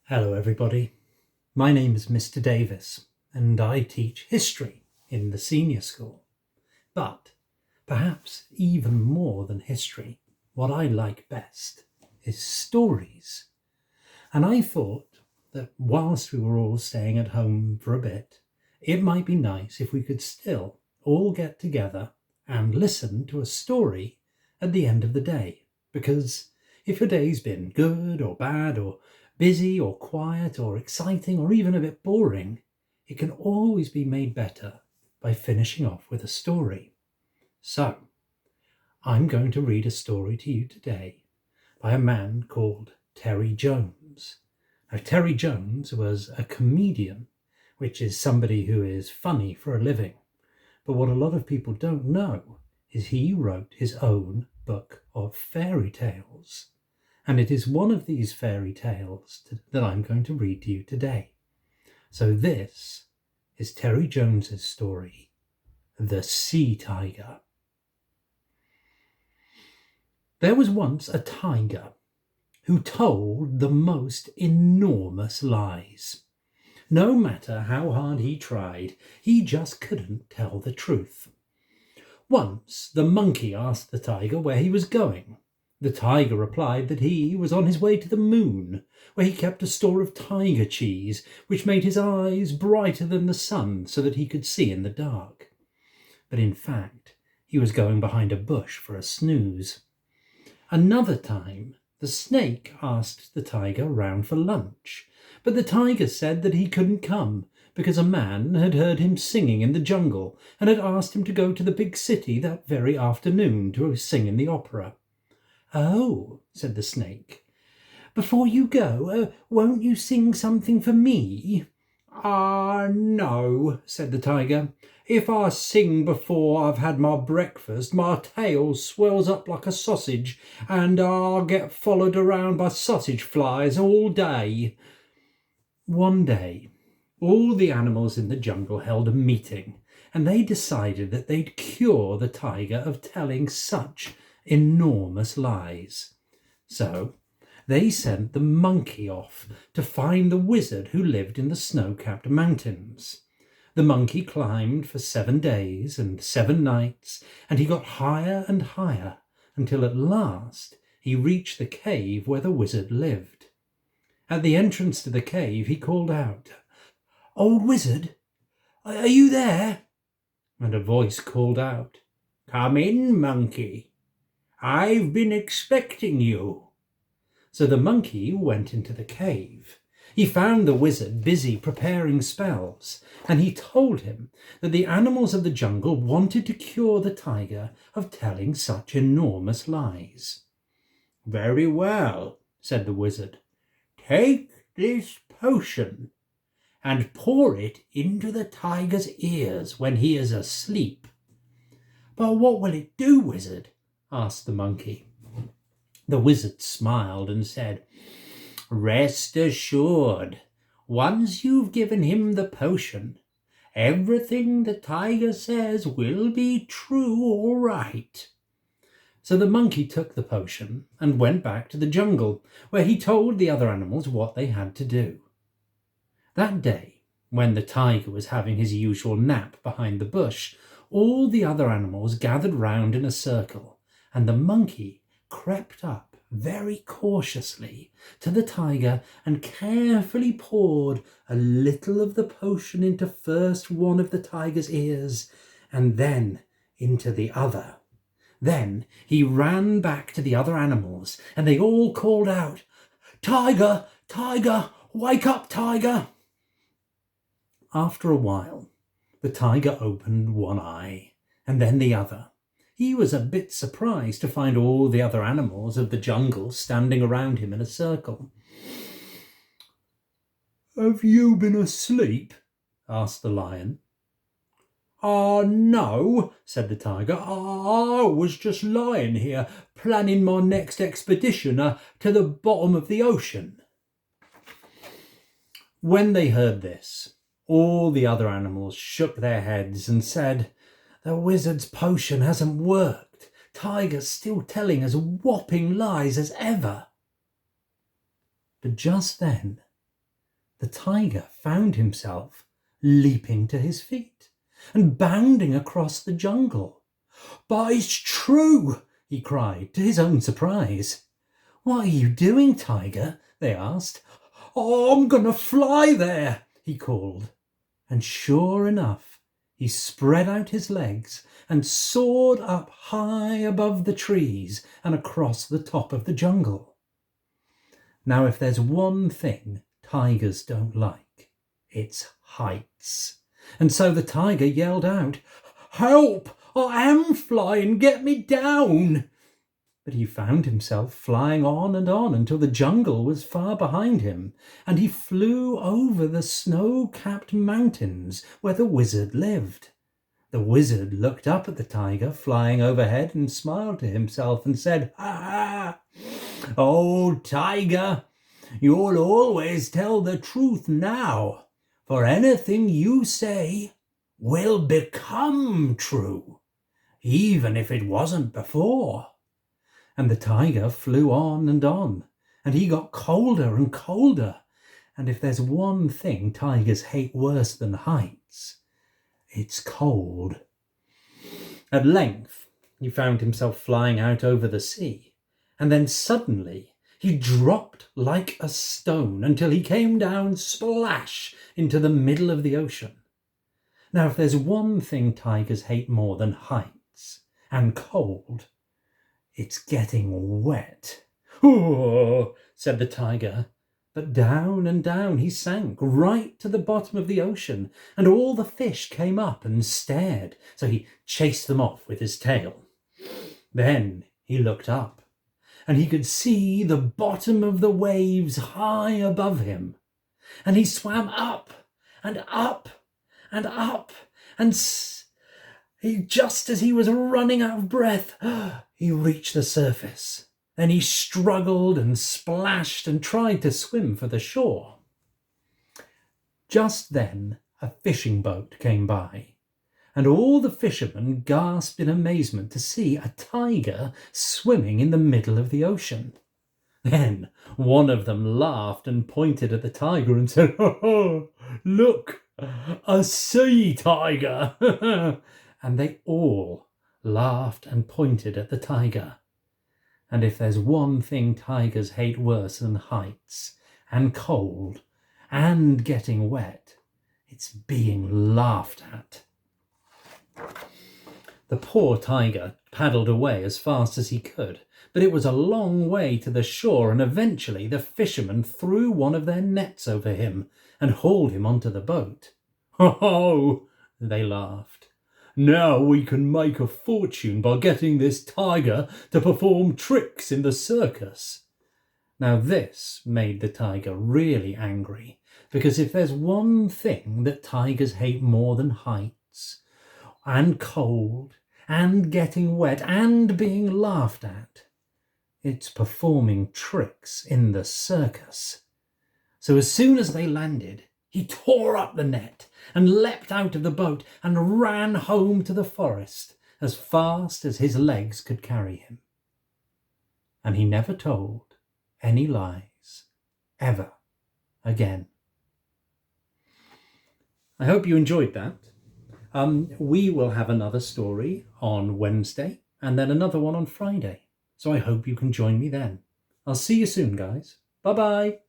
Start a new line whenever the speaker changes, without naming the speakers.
Hello everybody, my name is Mr. Davis and I teach history in the senior school. But perhaps even more than history, what I like best is stories. And I thought that whilst we were all staying at home for a bit, it might be nice if we could still all get together and listen to a story at the end of the day. Because if your day's been good or bad or busy or quiet or exciting or even a bit boring, it can always be made better by finishing off with a story. So, I'm going to read a story to you today by a man called Terry Jones. Now, Terry Jones was a comedian, which is somebody who is funny for a living. But what a lot of people don't know is he wrote his own book of fairy tales. And it is one of these fairy tales that I'm going to read to you today. So this is Terry Jones's story, The Sea Tiger. There was once a tiger who told the most enormous lies. No matter how hard he tried, he just couldn't tell the truth. Once the monkey asked the tiger where he was going. The tiger replied that he was on his way to the moon, where he kept a store of tiger cheese, which made his eyes brighter than the sun so that he could see in the dark. But in fact, he was going behind a bush for a snooze. Another time, the snake asked the tiger round for lunch, but the tiger said that he couldn't come because a man had heard him singing in the jungle and had asked him to go to the big city that very afternoon to sing in the opera. "Oh," said the snake, "before you go, won't you sing something for me?" No," said the tiger. "If I sing before I've had my breakfast, my tail swells up like a sausage, and I'll get followed around by sausage flies all day." One day, all the animals in the jungle held a meeting, and they decided that they'd cure the tiger of telling such enormous lies. So they sent the monkey off to find the wizard who lived in the snow-capped mountains. The monkey climbed for 7 days and 7 nights, and he got higher and higher until at last he reached the cave where the wizard lived. At the entrance to the cave he called out, "Old wizard, are you there?" And a voice called out, "Come in, monkey. I've been expecting you." So the monkey went into the cave. He found the wizard busy preparing spells, and he told him that the animals of the jungle wanted to cure the tiger of telling such enormous lies. "Very well," said the wizard. "Take this potion and pour it into the tiger's ears when he is asleep." "But what will it do, wizard?" asked the monkey. The wizard smiled and said, "Rest assured, once you've given him the potion, everything the tiger says will be true all right." So the monkey took the potion and went back to the jungle, where he told the other animals what they had to do. That day, when the tiger was having his usual nap behind the bush, all the other animals gathered round in a circle, and the monkey crept up very cautiously to the tiger and carefully poured a little of the potion into first one of the tiger's ears and then into the other. Then he ran back to the other animals, and they all called out, "Tiger, tiger, wake up, tiger!" After a while, the tiger opened one eye, and then the other. He was a bit surprised to find all the other animals of the jungle standing around him in a circle. "Have you been asleep?" asked the lion. No," said the tiger. I was just lying here, planning my next expedition to the bottom of the ocean." When they heard this, all the other animals shook their heads and said, "The wizard's potion hasn't worked. Tiger's still telling as whopping lies as ever." But just then, the tiger found himself leaping to his feet and bounding across the jungle. "But it's true!" he cried, to his own surprise. "What are you doing, tiger?" they asked. "Oh, I'm gonna fly there," he called. And sure enough, he spread out his legs and soared up high above the trees and across the top of the jungle. Now, if there's one thing tigers don't like, it's heights. And so the tiger yelled out, "Help! I am flying, get me down!" But he found himself flying on and on until the jungle was far behind him, and he flew over the snow-capped mountains where the wizard lived. The wizard looked up at the tiger flying overhead and smiled to himself and said, "Ha ha! Oh, tiger, you'll always tell the truth now, for anything you say will become true, even if it wasn't before." And the tiger flew on, and he got colder and colder. And if there's one thing tigers hate worse than heights, it's cold. At length, he found himself flying out over the sea, and then suddenly he dropped like a stone until he came down splash into the middle of the ocean. Now, if there's one thing tigers hate more than heights and cold, it's getting wet. "Oh," said the tiger, but down and down he sank right to the bottom of the ocean, and all the fish came up and stared, so he chased them off with his tail. Then he looked up, and he could see the bottom of the waves high above him, and he swam up and up and up, and just as he was running out of breath, he reached the surface. Then he struggled and splashed and tried to swim for the shore. Just then a fishing boat came by, and all the fishermen gasped in amazement to see a tiger swimming in the middle of the ocean. Then one of them laughed and pointed at the tiger and said, "Oh, look, a sea tiger!" And they all laughed and pointed at the tiger. And if there's one thing tigers hate worse than heights and cold and getting wet, it's being laughed at. The poor tiger paddled away as fast as he could, but it was a long way to the shore, and eventually the fishermen threw one of their nets over him and hauled him onto the boat. "Ho, they laughed. "Now we can make a fortune by getting this tiger to perform tricks in the circus." Now this made the tiger really angry, because if there's one thing that tigers hate more than heights and cold and getting wet and being laughed at, it's performing tricks in the circus. So as soon as they landed, he tore up the net and leapt out of the boat and ran home to the forest as fast as his legs could carry him. And he never told any lies ever again. I hope you enjoyed that. We will have another story on Wednesday and then another one on Friday. So I hope you can join me then. I'll see you soon, guys. Bye-bye.